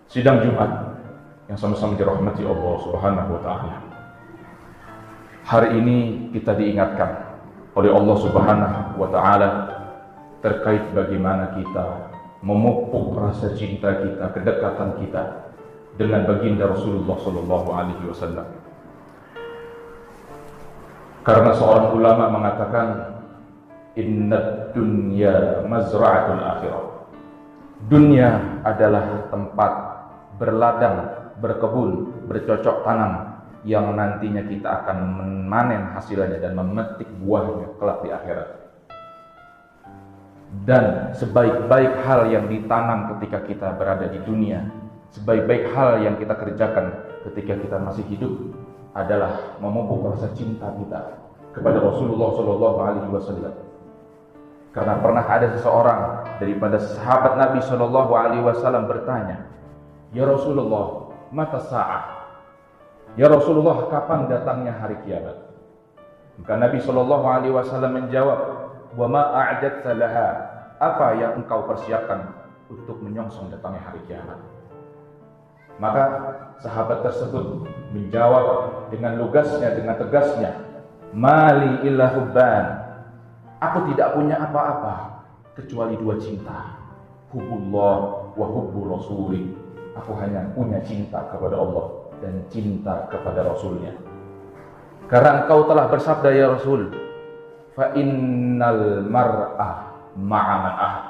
Sidang Jumat yang sama-sama dirahmati Allah Subhanahu wa taala. Hari ini kita diingatkan oleh Allah Subhanahu wa taala terkait bagaimana kita memupuk rasa cinta kita, kedekatan kita dengan baginda Rasulullah sallallahu alaihi wasallam. Karena seorang ulama mengatakan innad dunya mazra'atul akhirah. Dunia adalah tempat berladang, berkebun, bercocok tanam yang nantinya kita akan memanen hasilnya dan memetik buahnya kelak di akhirat. Dan sebaik-baik hal yang ditanam ketika kita berada di dunia, sebaik-baik hal yang kita kerjakan ketika kita masih hidup adalah memupuk rasa cinta kita kepada Rasulullah SAW. Karena pernah ada seseorang daripada sahabat Nabi SAW bertanya, "Ya Rasulullah, mata sa'ah?" Ya Rasulullah, kapan datangnya hari kiamat? Maka Nabi SAW menjawab, "Wa ma a'jadta laha?" Apa yang engkau persiapkan untuk menyongsong datangnya hari kiamat? Maka sahabat tersebut menjawab dengan lugasnya, dengan tegasnya, "Mali illa hubban." Aku tidak punya apa-apa kecuali dua cinta, hubbullah wa hubbu rasulih. Aku hanya punya cinta kepada Allah dan cinta kepada Rasulnya. Karena engkau telah bersabda ya Rasul, fa innal mar'ah ma'a man ahab.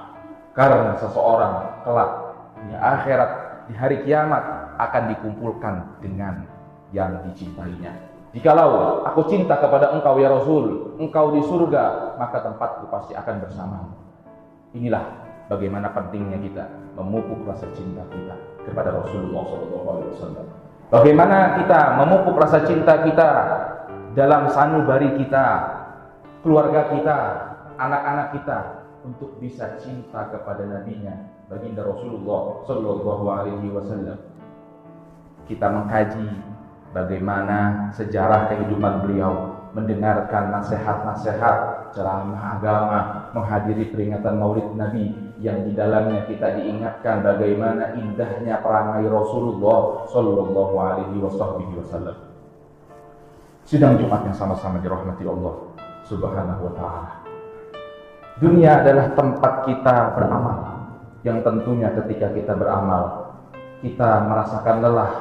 Karena seseorang kelak di akhirat, di hari kiamat akan dikumpulkan dengan yang dicintainya. Jikalau aku cinta kepada engkau ya Rasul, engkau di surga, maka tempatku pasti akan bersamamu. Inilah bagaimana pentingnya kita memupuk rasa cinta kita kepada Rasulullah SAW. Bagaimana kita memupuk rasa cinta kita dalam sanubari kita, keluarga kita, anak-anak kita, untuk bisa cinta kepada nabinya, baginda Rasulullah SAW. Kita mengkaji bagaimana sejarah kehidupan beliau, mendengarkan nasihat-nasihat, ceramah agama, menghadiri peringatan Maulid Nabi yang di dalamnya kita diingatkan bagaimana indahnya perangai Rasulullah sallallahu alaihi wasallam. Sidang Jumat yang sama-sama dirahmati Allah Subhanahu wa taala. Dunia adalah tempat kita beramal, yang tentunya ketika kita beramal kita merasakan lelah,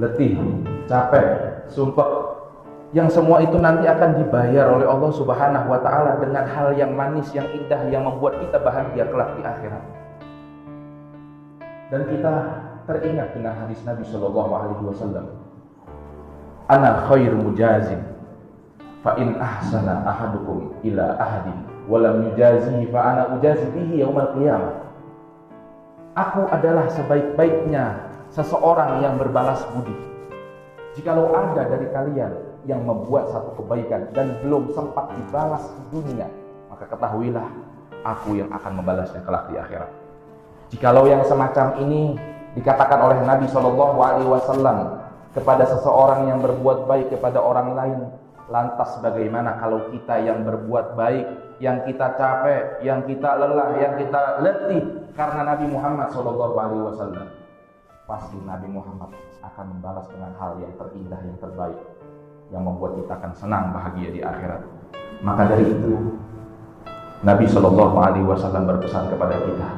letih, capek, sumpek, yang semua itu nanti akan dibayar oleh Allah Subhanahu wa taala dengan hal yang manis, yang indah, yang membuat kita bahagia kelak di akhirat. Dan kita teringat dengan hadis Nabi sallallahu alaihi wasallam, "Ana khairu mujazin fa in ahsana ahadukum ila ahadin wa lam yujazihi fa ana ujazi bihi yaumal qiyamah." Aku adalah sebaik-baiknya seseorang yang berbalas budi. Jikalau ada dari kalian yang membuat satu kebaikan dan belum sempat dibalas di dunia, maka ketahuilah aku yang akan membalasnya kelak di akhirat. Jikalau yang semacam ini dikatakan oleh Nabi SAW kepada seseorang yang berbuat baik kepada orang lain, lantas bagaimana kalau kita yang berbuat baik, yang kita capek, yang kita lelah, yang kita letih karena Nabi Muhammad SAW? Pasti Nabi Muhammad akan membalas dengan hal yang terindah, yang terbaik, yang membuat kita akan senang, bahagia di akhirat. Maka dari itu Nabi SAW berpesan kepada kita.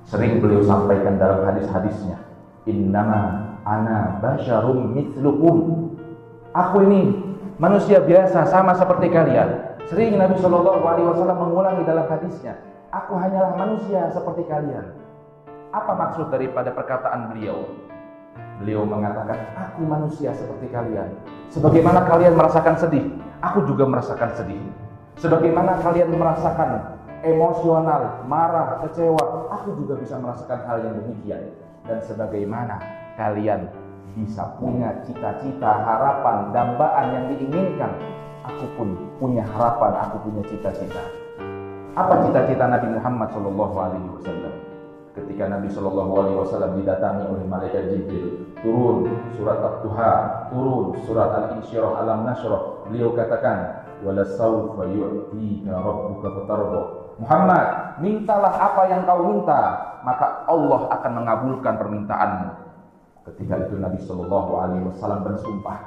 Sering beliau sampaikan dalam hadis-hadisnya, "Innama ana basyarum mithlukum." Aku ini manusia biasa, sama seperti kalian. Sering Nabi SAW mengulangi dalam hadisnya, "Aku hanyalah manusia seperti kalian." Apa maksud daripada perkataan beliau? Beliau mengatakan, aku manusia seperti kalian. Sebagaimana kalian merasakan sedih, aku juga merasakan sedih. Sebagaimana kalian merasakan emosional, marah, kecewa, aku juga bisa merasakan hal yang demikian. Dan sebagaimana kalian bisa punya cita-cita, harapan, dambaan yang diinginkan, aku pun punya harapan, aku punya cita-cita. Apa cita-cita Nabi Muhammad SAW? Ketika Nabi SAW didatangi oleh malaikat Jibril, turun surat At-Duha, turun surat Al-Insyirah, Alam Nashrah, beliau katakan, "Wala sawfa yu'tika rabbuka fatarda." Muhammad, mintalah apa yang kau minta, maka Allah akan mengabulkan permintaanmu. Ketika itu Nabi Shallallahu Alaihi Wasallam bersumpah,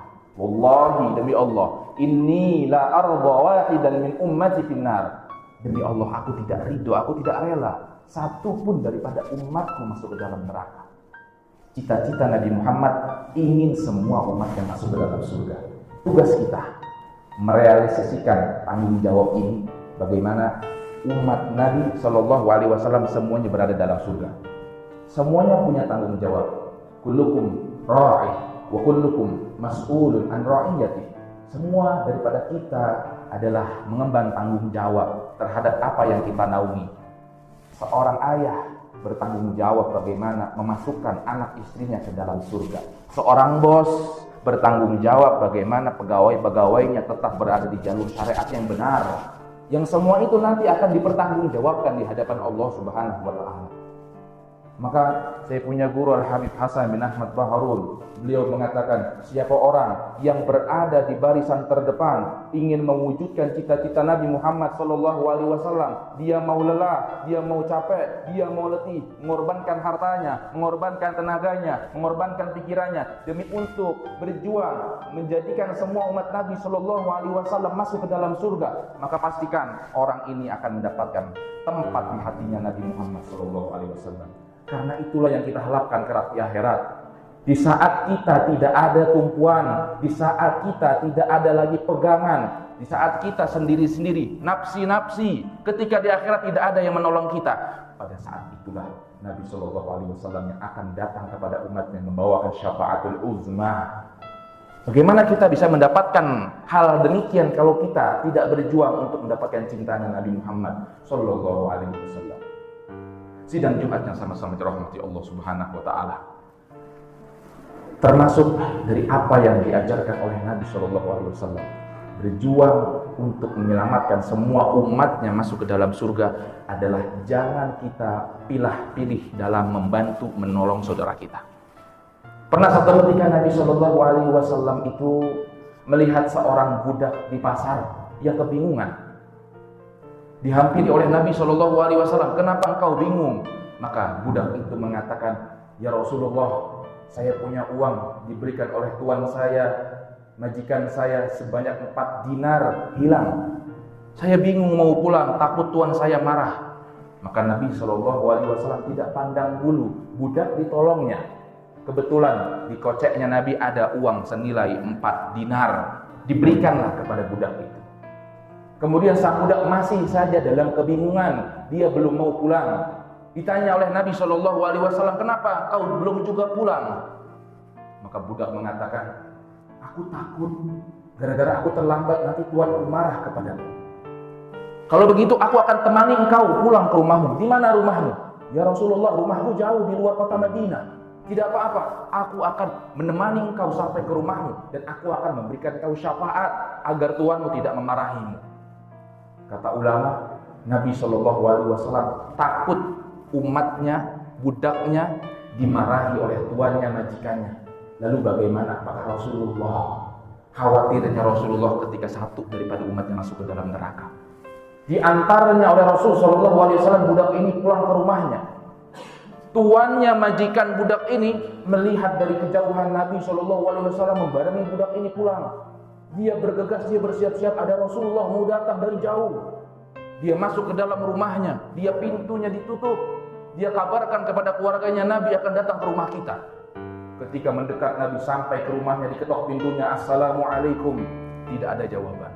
wallahi demi Allah, inni la arda wahidan min ummati finnar. Demi Allah, aku tidak ridho, aku tidak rela satu pun daripada umatku masuk ke dalam neraka. Cita-cita Nabi Muhammad ingin semua umat yang masuk ke dalam surga. Tugas kita merealisasikan tanggung jawab ini, bagaimana umat Nabi Shallallahu Alaihi Wasallam semuanya berada dalam surga. Semuanya punya tanggung jawab. Kullukum ra'i wa kullukum mas'ulun an ra'iyati. Semua daripada kita adalah mengemban tanggung jawab terhadap apa yang kita naungi. Seorang ayah bertanggung jawab bagaimana memasukkan anak istrinya ke dalam surga. Seorang bos bertanggung jawab bagaimana pegawai-pegawainya tetap berada di jalur syariat yang benar. Yang semua itu nanti akan dipertanggungjawabkan di hadapan Allah Subhanahu wa Ta'ala. Maka saya punya guru Al-Habib Hasan bin Ahmad Baharun. Beliau mengatakan, siapa orang yang berada di barisan terdepan ingin mewujudkan cita-cita Nabi Muhammad SAW, dia mau lelah, dia mau capek, dia mau letih, mengorbankan hartanya, mengorbankan tenaganya, mengorbankan pikirannya demi untuk berjuang menjadikan semua umat Nabi SAW masuk ke dalam surga, maka pastikan orang ini akan mendapatkan tempat di hatinya Nabi Muhammad SAW. Karena itulah yang kita harapkan kelak di akhirat. Di saat kita tidak ada tumpuan, di saat kita tidak ada lagi pegangan, di saat kita sendiri-sendiri, nafsi-nafsi, ketika di akhirat tidak ada yang menolong kita, pada saat itulah Nabi SAW yang akan datang kepada umatnya membawakan syafaatul uzma. Bagaimana kita bisa mendapatkan hal demikian kalau kita tidak berjuang untuk mendapatkan cintanya Nabi Muhammad SAW? Sidang Jumat yang sama-sama dirahmati Allah Subhanahu wa Ta'ala, termasuk dari apa yang diajarkan oleh Nabi Shallallahu Alaihi Wasallam, berjuang untuk menyelamatkan semua umatnya masuk ke dalam surga adalah jangan kita pilih-pilih dalam membantu menolong saudara kita. Pernah satu ketika Nabi Shallallahu Alaihi Wasallam itu melihat seorang budak di pasar yang kebingungan. Dihampiri oleh Nabi Shallallahu Alaihi Wasallam, kenapa engkau bingung? Maka budak itu mengatakan, ya Rasulullah, saya punya uang diberikan oleh tuan saya, majikan saya sebanyak 4 dinar hilang. Saya bingung mau pulang, takut tuan saya marah. Maka Nabi Shallallahu Alaihi Wasallam tidak pandang bulu, budak ditolongnya. Kebetulan di koceknya Nabi ada uang senilai 4 dinar, diberikanlah kepada budak itu. Kemudian sang budak masih saja dalam kebingungan, dia belum mau pulang. Ditanya oleh Nabi Shallallahu Alaihi Wasallam, kenapa kau belum juga pulang? Maka budak mengatakan, aku takut, gara-gara aku terlambat nanti tuanku marah kepadaku. Kalau begitu aku akan temani engkau pulang ke rumahmu. Di mana rumahmu? Ya Rasulullah, rumahku jauh di luar kota Madinah. Tidak apa-apa, aku akan menemani engkau sampai ke rumahmu dan aku akan memberikan engkau syafaat agar tuanmu tidak memarahimu. Kata ulama, Nabi Shallallahu Alaihi Wasallam takut umatnya, budaknya dimarahi oleh tuannya, majikannya. Lalu bagaimana? Apakah Rasulullah khawatirnya Rasulullah ketika satu daripada umatnya masuk ke dalam neraka? Di antaranya oleh Rasul Shallallahu Alaihi Wasallam budak ini pulang ke rumahnya. Tuannya, majikan budak ini melihat dari kejauhan Nabi Shallallahu Alaihi Wasallam membarengi budak ini pulang. Dia bergegas, dia bersiap-siap, ada Rasulullah mau datang dari jauh. Dia masuk ke dalam rumahnya, dia pintunya ditutup. Dia kabarkan kepada keluarganya, Nabi akan datang ke rumah kita. Ketika mendekat Nabi sampai ke rumahnya, diketok pintunya, Assalamualaikum, tidak ada jawaban.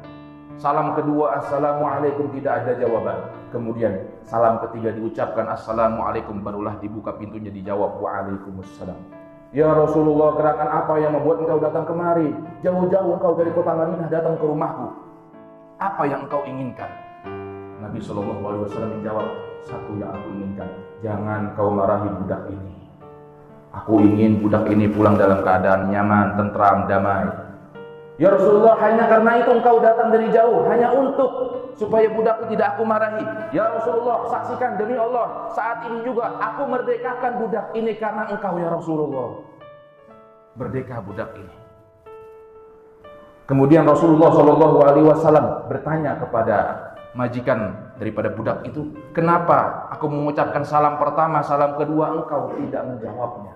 Salam kedua, Assalamualaikum, tidak ada jawaban. Kemudian salam ketiga diucapkan, Assalamualaikum, barulah dibuka pintunya, dijawab, Waalaikumsalam. Ya Rasulullah, gerangan apa yang membuat engkau datang kemari? Jauh-jauh engkau dari kota Madinah datang ke rumahku. Apa yang engkau inginkan? Nabi Shallallahu Alaihi Wasallam menjawab, satu yang aku inginkan, jangan kau marahi budak ini. Aku ingin budak ini pulang dalam keadaan nyaman, tentram, damai. Ya Rasulullah, hanya karena itu engkau datang dari jauh, hanya untuk supaya budakku tidak aku marahi. Ya Rasulullah, saksikan demi Allah, saat ini juga aku merdekakan budak ini karena engkau ya Rasulullah. Merdeka budak ini. Kemudian Rasulullah Shallallahu Alaihi Wasallam bertanya kepada majikan daripada budak itu, kenapa aku mengucapkan salam pertama, salam kedua engkau tidak menjawabnya?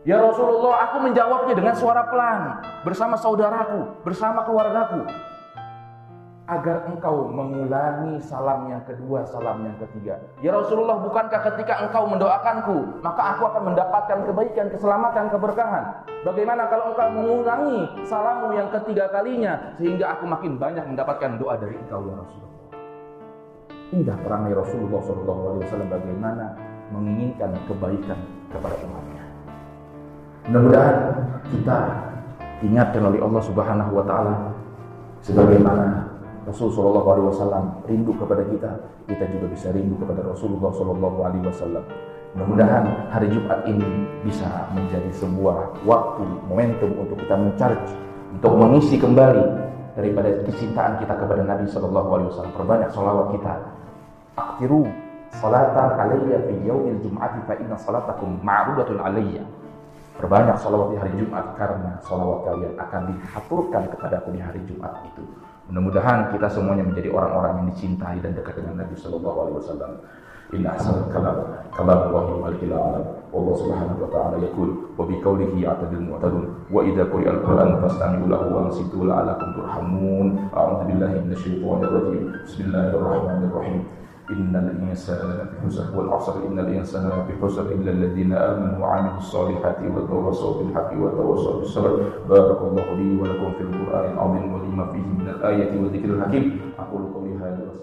Ya Rasulullah, aku menjawabnya dengan suara pelan, bersama saudaraku, bersama keluargaku, agar engkau mengulangi salam yang kedua, salam yang ketiga. Ya Rasulullah, bukankah ketika engkau mendoakanku, maka aku akan mendapatkan kebaikan, keselamatan, keberkahan? Bagaimana kalau engkau mengulangi salammu yang ketiga kalinya, sehingga aku makin banyak mendapatkan doa dari engkau ya Rasulullah? Indah perangai Rasulullah SAW bagaimana menginginkan kebaikan kepada umatnya. Mudah-mudahan kita diingatkan oleh Allah Subhanahu wa taala sebagaimana Rasulullah SAW rindu kepada kita, kita juga bisa rindu kepada Rasulullah SAW. Mudah-mudahan hari Jumat ini bisa menjadi sebuah waktu, momentum untuk kita mencharge, untuk mengisi kembali daripada kecintaan kita kepada Nabi SAW. Perbanyak salawat kita. Aktiru salatan alayya fi yaumil jum'ati fa inna salatakum ma'rudatun alayya. Perbanyak salawat di hari Jumat karena salawat kalian akan dihaturkan kepadaku di hari Jumat itu. Mudah-mudahan kita semuanya menjadi orang-orang yang dicintai dan dekat dengan Nabi sallallahu alaihi wasallam. Inna ahsanal kalamullahi wal kalam. Allah Subhanahu wa ta'ala yaqul wa bi qawlihi ya'tadil mu'tadun wa idza quri'al Qur'an fastami'u lahu wa ansitu la'allakum turhamun. A'udzu billahi minasyaitonir rajim. Bismillahirrahmanirrahim. Innal insana lafi khusr wal 'asr innal insana lafi khusr illa alladhina amanu wa 'amilus solihati wa tawassaw bil haqqi wa tawassaw bis sabr. Barakallahu li wa lakum fil Qur'anil 'azim wa lima fihi minal ayati wa dzikril hakim. Aqulu qawli hadza wa